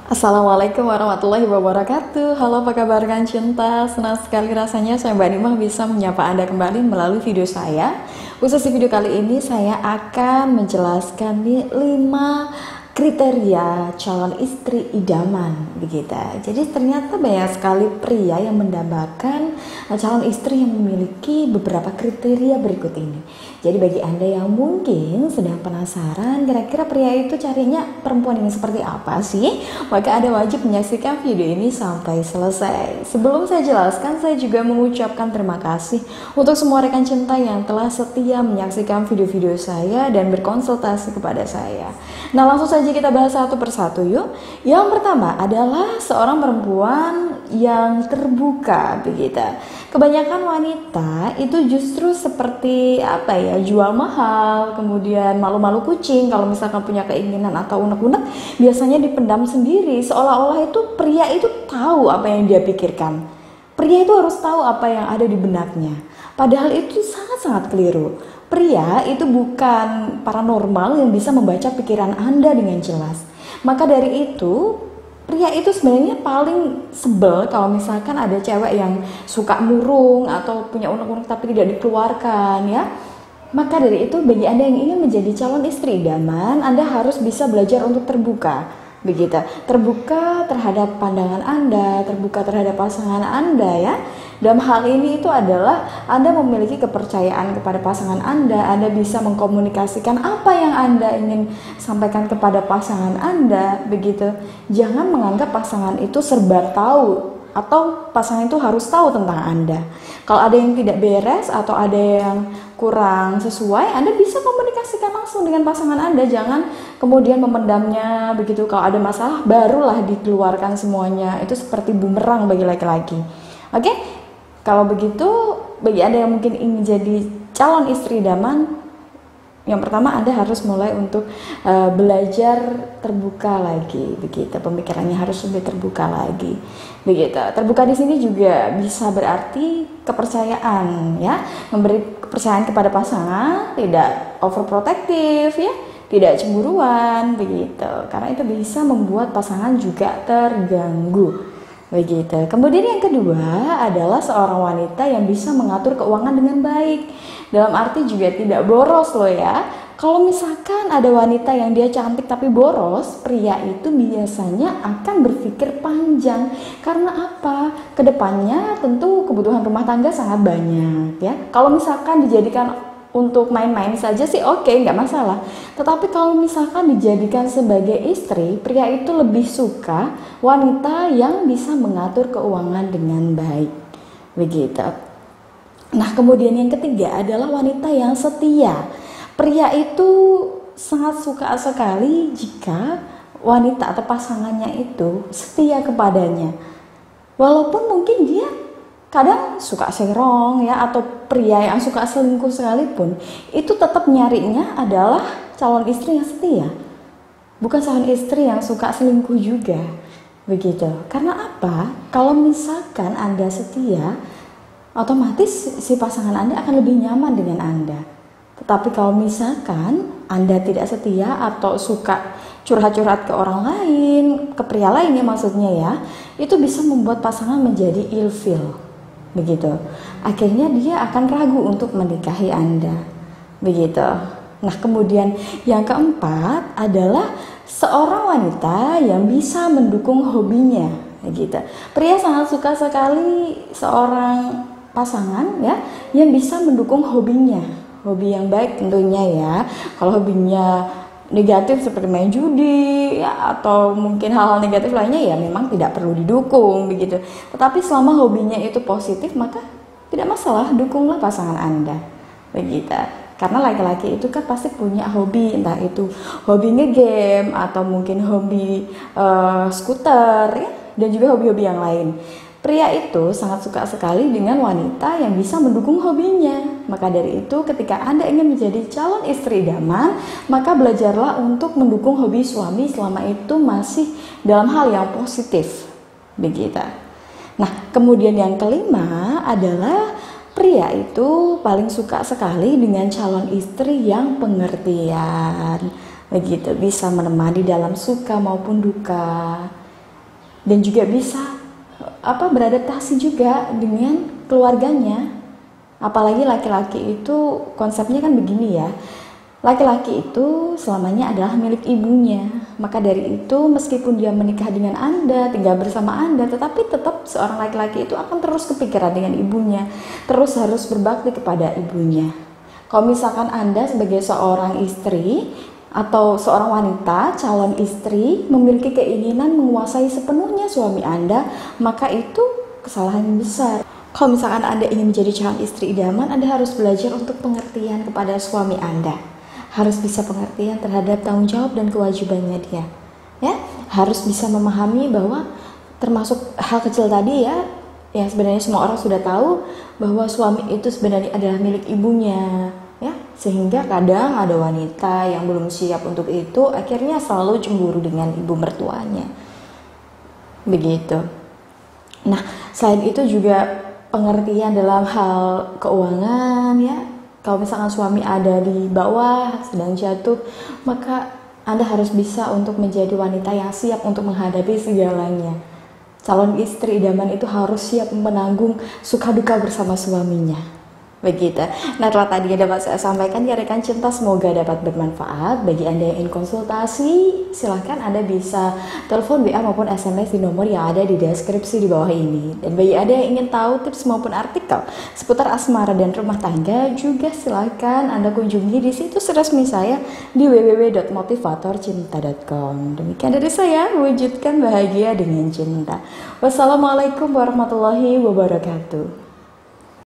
Assalamualaikum warahmatullahi wabarakatuh. Halo, apa kabar kan cinta? Senang sekali rasanya saya Mbak Nimah bisa menyapa Anda kembali melalui video saya. Khusus di video kali ini saya akan menjelaskan nih 5 kriteria calon istri idaman begitu. Jadi ternyata banyak sekali pria yang mendambakan calon istri yang memiliki beberapa kriteria berikut ini. Jadi bagi Anda yang mungkin sedang penasaran kira-kira pria itu carinya perempuan yang seperti apa sih, maka Anda wajib menyaksikan video ini sampai selesai. Sebelum saya jelaskan, saya juga mengucapkan terima kasih untuk semua rekan cinta yang telah setia menyaksikan video-video saya dan berkonsultasi kepada saya. Nah, langsung saja kita bahas satu persatu yuk. Yang pertama adalah seorang perempuan yang terbuka begitu. Kebanyakan wanita itu justru seperti apa ya, jual mahal, kemudian malu-malu kucing. Kalau misalkan punya keinginan atau unek-unek, biasanya dipendam sendiri, seolah-olah itu pria itu tahu apa yang dia pikirkan. Pria itu harus tahu apa yang ada di benaknya. Padahal itu sangat-sangat keliru. Pria itu bukan paranormal yang bisa membaca pikiran Anda dengan jelas. Maka dari itu, pria itu sebenarnya paling sebel kalau misalkan ada cewek yang suka murung atau punya unek-unek tapi tidak dikeluarkan ya. Maka dari itu, bagi Anda yang ingin menjadi calon istri idaman, Anda harus bisa belajar untuk terbuka. Begitu, terbuka terhadap pandangan Anda, terbuka terhadap pasangan Anda ya. Dalam hal ini itu adalah Anda memiliki kepercayaan kepada pasangan Anda bisa mengkomunikasikan apa yang Anda ingin sampaikan kepada pasangan Anda, begitu. Jangan menganggap pasangan itu serba tahu atau pasangan itu harus tahu tentang Anda. Kalau ada yang tidak beres atau ada yang kurang sesuai, Anda bisa komunikasikan langsung dengan pasangan Anda. Jangan kemudian memendamnya begitu. Kalau ada masalah, barulah dikeluarkan semuanya. Itu seperti bumerang bagi laki-laki. Oke? Kalau begitu, bagi Anda yang mungkin ingin jadi calon istri idaman, yang pertama Anda harus mulai untuk belajar terbuka lagi, begitu. Pemikirannya harus lebih terbuka lagi, begitu. Terbuka di sini juga bisa berarti kepercayaan, ya, memberi kepercayaan kepada pasangan, tidak overprotective, ya, tidak cemburuan, begitu. Karena itu bisa membuat pasangan juga terganggu. Begitu. Kemudian yang kedua adalah seorang wanita yang bisa mengatur keuangan dengan baik. Dalam arti juga tidak boros loh ya. Kalau misalkan ada wanita yang dia cantik tapi boros, pria itu biasanya akan berpikir panjang. Karena apa? Kedepannya tentu kebutuhan rumah tangga sangat banyak ya. Kalau misalkan dijadikan untuk main-main saja sih oke, nggak masalah. Tetapi kalau misalkan dijadikan sebagai istri, pria itu lebih suka wanita yang bisa mengatur keuangan dengan baik. Begitu. Nah, kemudian yang ketiga adalah wanita yang setia. Pria itu sangat suka sekali jika wanita atau pasangannya itu setia kepadanya. Walaupun mungkin dia kadang suka serong ya, atau pria yang suka selingkuh sekalipun, itu tetap nyarinya adalah calon istri yang setia, bukan calon istri yang suka selingkuh juga, begitu. Karena apa? Kalau misalkan Anda setia, otomatis si pasangan Anda akan lebih nyaman dengan Anda. Tetapi kalau misalkan Anda tidak setia atau suka curhat-curhat ke orang lain, ke pria lainnya maksudnya ya, itu bisa membuat pasangan menjadi ilfil. Begitu. Akhirnya dia akan ragu untuk menikahi Anda. Begitu. Nah, kemudian yang keempat adalah seorang wanita yang bisa mendukung hobinya. Begitu. Pria sangat suka sekali seorang pasangan ya yang bisa mendukung hobinya. Hobi yang baik tentunya ya. Kalau hobinya negatif seperti main judi ya, atau mungkin hal-hal negatif lainnya, ya memang tidak perlu didukung begitu. Tetapi selama hobinya itu positif, maka tidak masalah, dukunglah pasangan Anda begitu. Karena laki-laki itu kan pasti punya hobi, entah itu hobi ngegame atau mungkin hobi skuter ya, dan juga hobi-hobi yang lain. Pria itu sangat suka sekali dengan wanita yang bisa mendukung hobinya. Maka dari itu, ketika Anda ingin menjadi calon istri idaman, maka belajarlah untuk mendukung hobi suami selama itu masih dalam hal yang positif. Begitu. Nah, kemudian yang kelima adalah pria itu paling suka sekali dengan calon istri yang pengertian. Begitu, bisa menemani dalam suka maupun duka. dan juga bisa beradaptasi juga dengan keluarganya. Apalagi laki-laki itu konsepnya kan begini ya, laki-laki itu selamanya adalah milik ibunya. Maka dari itu meskipun dia menikah dengan Anda, tinggal bersama Anda, tetapi tetap seorang laki-laki itu akan terus kepikiran dengan ibunya, terus harus berbakti kepada ibunya. Kalau misalkan Anda sebagai seorang istri atau seorang wanita, calon istri, memiliki keinginan menguasai sepenuhnya suami Anda, maka itu kesalahan yang besar. Kalau misalkan Anda ingin menjadi calon istri idaman, Anda harus belajar untuk pengertian kepada suami Anda. Harus bisa pengertian terhadap tanggung jawab dan kewajibannya dia. Ya, harus bisa memahami bahwa termasuk hal kecil tadi ya, yang sebenarnya semua orang sudah tahu bahwa suami itu sebenarnya adalah milik ibunya. Ya, sehingga kadang ada wanita yang belum siap untuk itu, akhirnya selalu cemburu dengan ibu mertuanya. Begitu. Nah, selain itu juga pengertian dalam hal keuangan ya. Kalau misalkan suami ada di bawah sedang jatuh, maka Anda harus bisa untuk menjadi wanita yang siap untuk menghadapi segalanya. Calon istri idaman itu harus siap menanggung suka duka bersama suaminya. Begitu. Nah, telah tadi yang dapat saya sampaikan ya rekan cinta, semoga dapat bermanfaat. Bagi Anda yang ingin konsultasi, silahkan Anda bisa telepon WA maupun SMS di nomor yang ada di deskripsi di bawah ini. Dan bagi Anda yang ingin tahu tips maupun artikel seputar asmara dan rumah tangga, juga silahkan Anda kunjungi di situs resmi saya di www.motivatorcinta.com. Demikian dari saya, wujudkan bahagia dengan cinta. Wassalamualaikum warahmatullahi wabarakatuh.